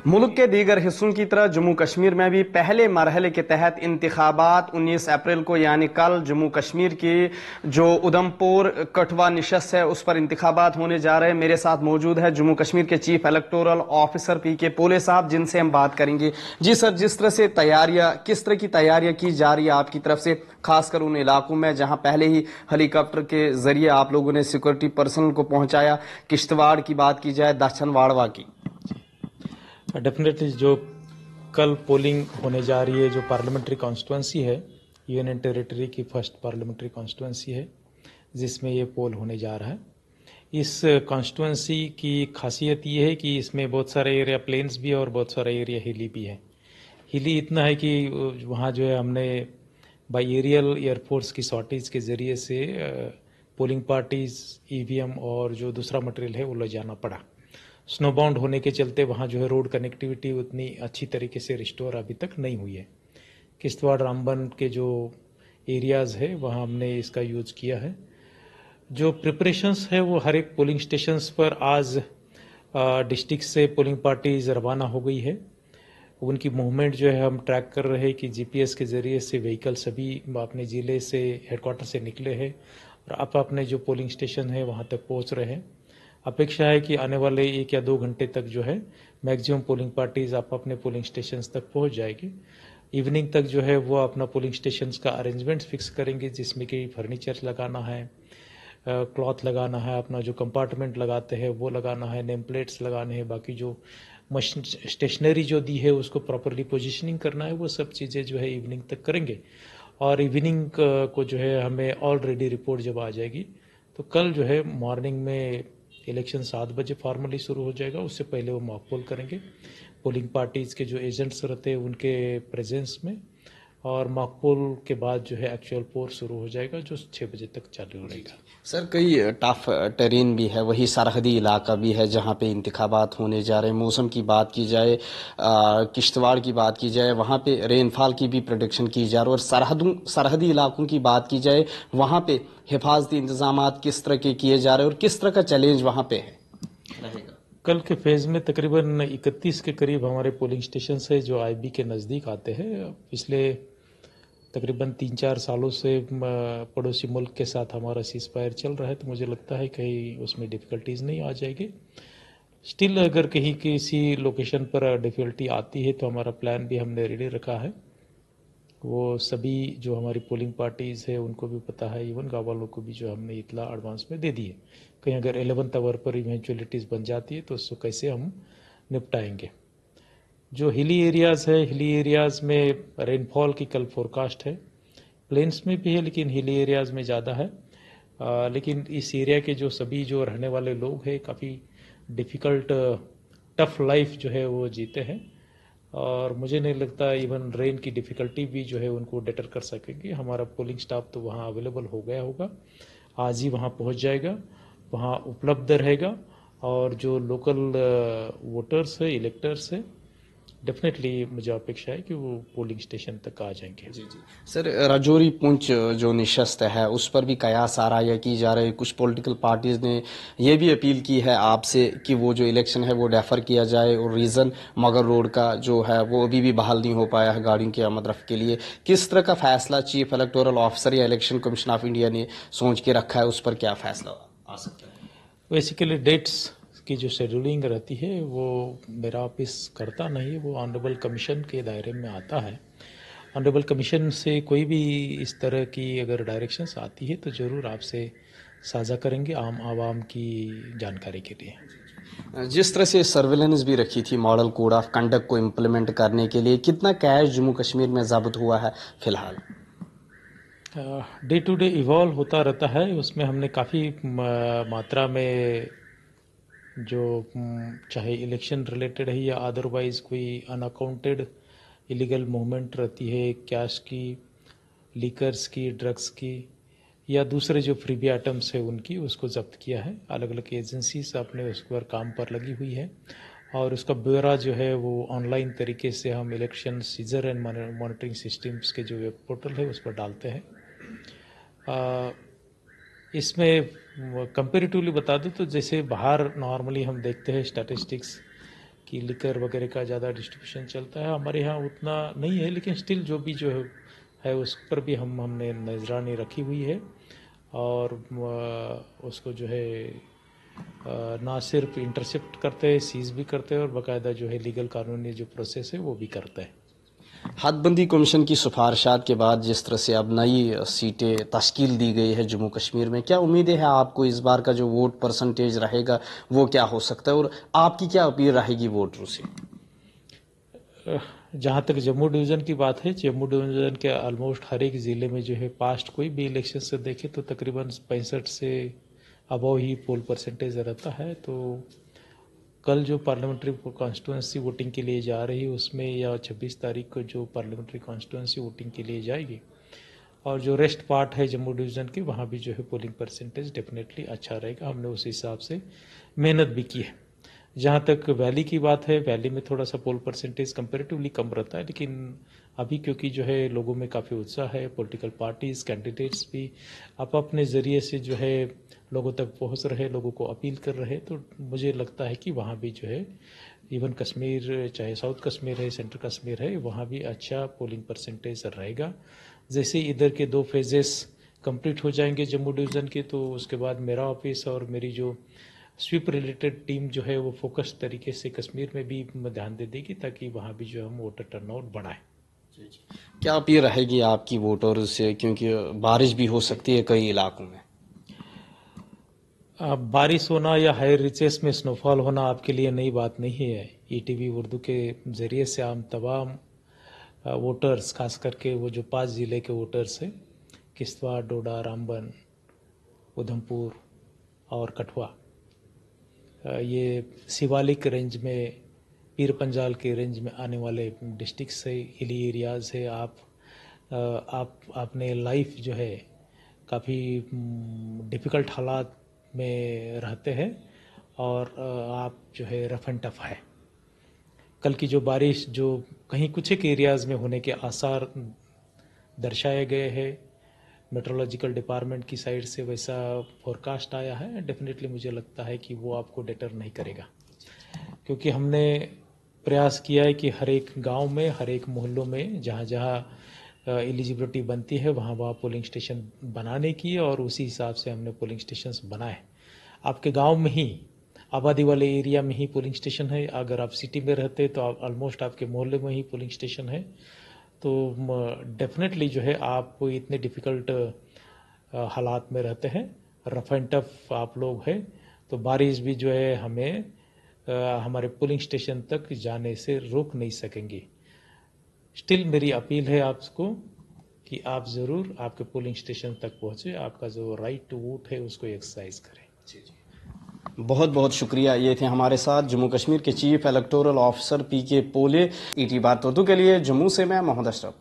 मुल्क के दीगर हिस्सों की तरह जम्मू कश्मीर में भी पहले मरहले के तहत इंतखाबात 19 अप्रैल को यानी कल जम्मू कश्मीर की जो उधमपुर कठवा निशस्त है उस पर इंतखाबात होने जा रहे हैं। मेरे साथ मौजूद है जम्मू कश्मीर के चीफ इलेक्टोरल ऑफिसर पीके पोले साहब, जिनसे हम बात करेंगे। जी सर, जिस तरह से तैयारियां, किस तरह की तैयारियां की जा रही है आपकी तरफ से, खासकर उन इलाकों में जहां पहले ही हेलीकॉप्टर के जरिए आप लोगों ने सिक्योरिटी पर्सनल को पहुंचाया? किश्तवाड़ की बात की जाए, दक्षिण वाड़वा की। डेफिनेटली जो कल पोलिंग होने जा रही है, जो पार्लियामेंट्री कॉन्स्टिट्यूंसी है, यूनियन टेरिटरी की फर्स्ट पार्लियामेंट्री कॉन्स्टिट्यूंसी है जिसमें ये पोल होने जा रहा है। इस कॉन्स्टिट्यूंसी की खासियत ये है कि इसमें बहुत सारे एरिया प्लेन्स भी है और बहुत सारा एरिया हिली भी है। हिली इतना है कि वहाँ जो है हमने बाई एरियल एयरफोर्स की शॉर्टेज के ज़रिए से पोलिंग पार्टीज, ईवीएम और जो दूसरा मटेरियल है वो ले जाना पड़ा। स्नोबाउंड होने के चलते वहाँ जो है रोड कनेक्टिविटी उतनी अच्छी तरीके से रिस्टोर अभी तक नहीं हुई है। किश्तवाड़ रामबन के जो एरियाज़ है वहाँ हमने इसका यूज़ किया है। जो प्रिपरेशंस है वो हर एक पोलिंग स्टेशंस पर आज डिस्ट्रिक्ट से पोलिंग पार्टीज रवाना हो गई है। उनकी मूवमेंट जो है हम ट्रैक कर रहे हैं कि जीपीएस के ज़रिए से व्हीकल सभी अपने ज़िले से हेडक्वार्टर से निकले हैं और अब अपने जो पोलिंग स्टेशन है वहाँ तक पहुँच रहे हैं। अपेक्षा है कि आने वाले 1 या 2 घंटे तक जो है मैक्सिमम पोलिंग पार्टीज आप अपने पोलिंग स्टेशंस तक पहुंच जाएगी। इवनिंग तक जो है वो अपना पोलिंग स्टेशंस का अरेंजमेंट्स फिक्स करेंगे, जिसमें कि फर्नीचर लगाना है, क्लॉथ लगाना है, अपना जो कंपार्टमेंट लगाते हैं वो लगाना है, नेम प्लेट्स लगाने हैं, बाकी जो स्टेशनरी जो दी है उसको प्रॉपरली पोजीशनिंग करना है, वो सब चीज़ें जो है इवनिंग तक करेंगे। और इवनिंग को जो है हमें ऑलरेडी रिपोर्ट जब आ जाएगी तो कल जो है मॉर्निंग में इलेक्शन 7 बजे फॉर्मली शुरू हो जाएगा। उससे पहले वो मॉक पोल करेंगे पोलिंग पार्टीज़ के जो एजेंट्स रहते हैं उनके प्रेजेंस में, और मॉक पोल के बाद जो है एक्चुअल पोल शुरू हो जाएगा जो 6 बजे तक चालू रहेगा। सर, कई टफ टेरेन भी है, वही सरहदी इलाका भी है जहाँ पे इंतखाबात होने जा रहे हैं। मौसम की बात की जाए, किश्तवाड़ की बात की जाए, वहाँ पे रेनफॉल की भी प्रोडिक्शन की जा रही है। और सरहदी इलाकों की बात की जाए, वहाँ पे हिफाजती इंतजाम किस तरह के किए जा रहे हैं और किस तरह का चैलेंज वहाँ पे है रहेगा? कल के फेज में तकरीबन 31 के करीब हमारे पोलिंग स्टेशन है जो आईबी के नज़दीक आते हैं। पिछले तकरीबन 3-4 सालों से पड़ोसी मुल्क के साथ हमारा सीज फायर चल रहा है, तो मुझे लगता है कहीं उसमें डिफ़िकल्टीज़ नहीं आ जाएगी। स्टिल अगर कहीं किसी लोकेशन पर डिफ़िकल्टी आती है तो हमारा प्लान भी हमने रेडी रखा है। वो सभी जो हमारी पोलिंग पार्टीज़ है उनको भी पता है, इवन गाँव वालों को भी जो हमने इतला एडवांस में दे दी है। कहीं अगर 11th आवर पर इवेंचुअलिटीज़ बन जाती है तो उसको कैसे हम निपटाएंगे। जो हिली एरियाज़ है, हिली एरियाज़ में रेनफॉल की कल फोरकास्ट है। प्लेन्स में भी है लेकिन हिली एरियाज़ में ज़्यादा है। लेकिन इस एरिया के जो सभी जो रहने वाले लोग हैं काफ़ी डिफ़िकल्ट टफ लाइफ जो है वो जीते हैं, और मुझे नहीं लगता इवन रेन की डिफ़िकल्टी भी जो है उनको डेटर कर सकेंगे। हमारा पोलिंग स्टाफ तो वहाँ अवेलेबल हो गया होगा, आज ही वहाँ पहुँच जाएगा, वहाँ उपलब्ध रहेगा, और जो लोकल वोटर्स है, इलेक्टर्स है, डेफिनेटली मुझे अपेक्षा है कि वो पोलिंग स्टेशन तक आ जाएंगे। जी जी सर, राजौरी पुंछ जो निशस्त है उस पर भी कयास आ रहा है की जा रही है। कुछ पॉलिटिकल पार्टीज ने यह भी अपील की है आपसे कि वो जो इलेक्शन है वो डेफर किया जाए, और रीज़न मगर रोड का जो है वो अभी भी बहाल नहीं हो पाया है गाड़ियों की आमद रफ्त के लिए। किस तरह का फैसला चीफ इलेक्टोरल ऑफिसर या इलेक्शन कमीशन ऑफ इंडिया ने सोच के रखा है, उस पर क्या फैसला आ सकता है? बेसिकली डेट्स की जो शेड्यूलिंग रहती है वो मेरा ऑफिस करता नहीं है, वो ऑनरेबल कमीशन के दायरे में आता है। ऑनरेबल कमीशन से कोई भी इस तरह की अगर डायरेक्शंस आती है तो ज़रूर आपसे साझा करेंगे आम आवाम की जानकारी के लिए। जिस तरह से सर्वेलेंस भी रखी थी मॉडल कोड ऑफ कंडक्ट को इम्प्लीमेंट करने के लिए, कितना कैश जम्मू कश्मीर में जब्त हुआ है फिलहाल? डे टू डे इवॉल्व होता रहता है, उसमें हमने काफ़ी मात्रा में जो चाहे इलेक्शन रिलेटेड है या अदरवाइज़ कोई अनअकाउंटेड इलीगल मूवमेंट रहती है, कैश की, लीकर्स की, ड्रग्स की, या दूसरे जो फ्रीबी आइटम्स है उनकी, उसको जब्त किया है। अलग अलग एजेंसीज अपने उस पर काम पर लगी हुई है, और उसका ब्यौरा जो है वो ऑनलाइन तरीके से हम election seizure and monitoring systems के जो वेब पोर्टल है उस पर डालते हैं। इसमें कंपेरेटिवली बता दूं तो जैसे बाहर नॉर्मली हम देखते हैं स्टैटिस्टिक्स कि लिकर वगैरह का ज़्यादा डिस्ट्रीब्यूशन चलता है। हमारे यहाँ उतना नहीं है, लेकिन स्टिल जो भी जो है उस पर भी हमने नजरानी रखी हुई है और उसको जो है ना सिर्फ इंटरसेप्ट करते हैं, सीज भी करते हैं और बाकायदा जो है लीगल कानूनी जो प्रोसेस है वो भी करते हैं। हदबंदी कमीशन की सिफारिशात के बाद जिस तरह से अब नई सीटें तश्कील दी गई है जम्मू कश्मीर में, क्या उम्मीदें हैं आपको इस बार का जो वोट परसेंटेज रहेगा वो क्या हो सकता है और आपकी क्या अपील रहेगी वोटरों से? जहाँ तक जम्मू डिवीज़न की बात है, जम्मू डिवीज़न के ऑलमोस्ट हर एक ज़िले में जो है पास्ट कोई भी इलेक्शन से देखे तो तकरीबन 65 से अबव ही पोल परसेंटेज रहता है। तो कल जो पार्लियामेंट्री कॉन्स्टिट्यूंसी वोटिंग के लिए जा रही है उसमें, या 26 तारीख को जो पार्लियामेंट्री कॉन्स्टिट्यूंसी वोटिंग के लिए जाएगी और जो रेस्ट पार्ट है जम्मू डिवीज़न की, वहाँ भी जो है पोलिंग परसेंटेज डेफिनेटली अच्छा रहेगा। हमने उस हिसाब से मेहनत भी की है। जहाँ तक वैली की बात है, वैली में थोड़ा सा पोल परसेंटेज कंपैरेटिवली कम रहता है, लेकिन अभी क्योंकि जो है लोगों में काफ़ी उत्साह है, पॉलिटिकल पार्टीज कैंडिडेट्स भी अपने ज़रिए से जो है लोगों तक पहुँच रहे, लोगों को अपील कर रहे, तो मुझे लगता है कि वहाँ भी जो है इवन कश्मीर, चाहे साउथ कश्मीर है, सेंट्रल कश्मीर है, वहाँ भी अच्छा पोलिंग परसेंटेज रहेगा। जैसे इधर के 2 फेजेस कंप्लीट हो जाएंगे जम्मू डिवीज़न के, तो उसके बाद मेरा ऑफिस और मेरी जो स्वीप रिलेटेड टीम जो है वो फोकस तरीके से कश्मीर में भी ध्यान दे देगी ताकि वहाँ भी जो हम वोटर टर्नआउट बढ़ाएं। क्या अपील रहेगी आपकी वोटरों से, क्योंकि बारिश भी हो सकती है कई इलाकों में? बारिश होना या हाई रिचेस में स्नोफॉल होना आपके लिए नई बात नहीं है। ईटीवी उर्दू के ज़रिए से हम तमाम वोटर्स, खास करके वो जो 5 ज़िले के वोटर्स हैं, किश्तवाड़, डोडा, रामबन, उधमपुर और कठुआ, ये शिवालिक रेंज में, पीर पंजाल के रेंज में आने वाले डिस्ट्रिक्ट से, हिली एरियाज़ है। आपने लाइफ जो है काफ़ी डिफ़िकल्ट हालात में रहते हैं और आप जो है रफ एंड टफ है। कल की जो बारिश जो कहीं कुछ एक एरियाज़ में होने के आसार दर्शाए गए हैं, मेट्रोलॉजिकल डिपार्टमेंट की साइड से वैसा फोरकास्ट आया है, डेफिनेटली मुझे लगता है कि वो आपको डेटर नहीं करेगा, क्योंकि हमने प्रयास किया है कि हर एक गांव में, हर एक मोहल्लों में जहाँ जहाँ एलिजिबिलिटी बनती है वहाँ वहाँ पोलिंग स्टेशन बनाने की, और उसी हिसाब से हमने पोलिंग स्टेशंस बनाए। आपके गांव में ही, आबादी वाले एरिया में ही पोलिंग स्टेशन है। अगर आप सिटी में रहते हैं तो आप ऑलमोस्ट आपके मोहल्ले में ही पोलिंग स्टेशन है। तो डेफिनेटली जो है आप इतने डिफ़िकल्ट हालात में रहते हैं, रफ एंड टफ आप लोग हैं, तो बारिश भी जो है हमें हमारे पोलिंग स्टेशन तक जाने से रोक नहीं सकेंगी। स्टिल मेरी अपील है आपको कि आप ज़रूर आपके पोलिंग स्टेशन तक पहुँचे, आपका जो राइट टू वोट है उसको एक्सरसाइज करें। बहुत बहुत शुक्रिया। ये थे हमारे साथ जम्मू कश्मीर के चीफ इलेक्टोरल ऑफिसर पीके पोले। ईटी बात उर्दू के लिए जम्मू से मैं मोहम्मद अशरफ।